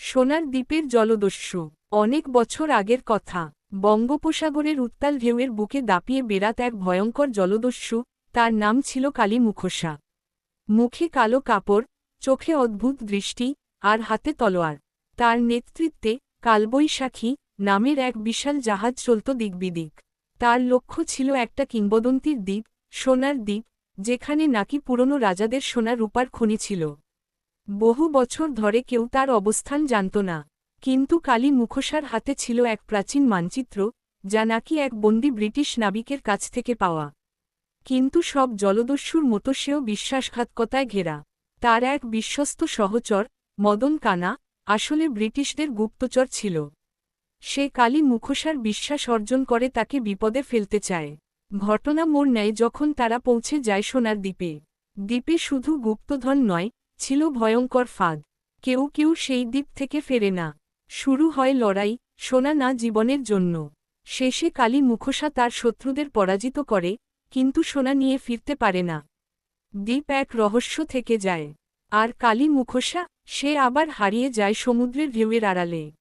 সোনার দ্বীপের জলদস্যু। অনেক বছর আগের কথা। বঙ্গোপসাগরের উত্তাল ঢেউয়ের বুকে দাপিয়ে বেড়াত এক ভয়ঙ্কর জলদস্যু। তার নাম ছিল কালী মুখোশা। মুখে কালো কাপড়, চোখে অদ্ভুত দৃষ্টি, আর হাতে তলোয়ার। তার নেতৃত্বে কালবৈশাখী নামের এক বিশাল জাহাজ চলত দিকবিদিক। তার লক্ষ্য ছিল একটা কিংবদন্তির দ্বীপ, সোনার দ্বীপ, যেখানে নাকি পুরনো রাজাদের সোনা রূপার খনি ছিল। বহু বছর ধরে কেউ তার অবস্থান জানত না। কিন্তু কালী মুখোশার হাতে ছিল এক প্রাচীন মানচিত্র, যা নাকি এক বন্দী ব্রিটিশ নাবিকের কাছ থেকে পাওয়া। কিন্তু সব জলদস্যুর মতো সেও বিশ্বাসঘাতকতায় ঘেরা। তার এক বিশ্বস্ত সহচর, মদন কানা, আসলে ব্রিটিশদের গুপ্তচর ছিল। সে কালী মুখোশার বিশ্বাস অর্জন করে তাকে বিপদে ফেলতে চায়। ঘটনা মোড় নেয় যখন তারা পৌঁছে যায় সোনার দ্বীপে। দ্বীপে শুধু গুপ্তধন নয়, ছিল ভয়ঙ্কর ফাঁদ। কেউ কেউ সেই দ্বীপ থেকে ফেরে না। শুরু হয় লড়াই, সোনা না জীবনের জন্য। শেষে কালী মুখোশা তার শত্রুদের পরাজিত করে, কিন্তু সোনা নিয়ে ফিরতে পারে না। দ্বীপ এক রহস্য থেকে যায়। আর কালী মুখোশা, সে আবার হারিয়ে যায় সমুদ্রের ঢেউয়ের আড়ালে।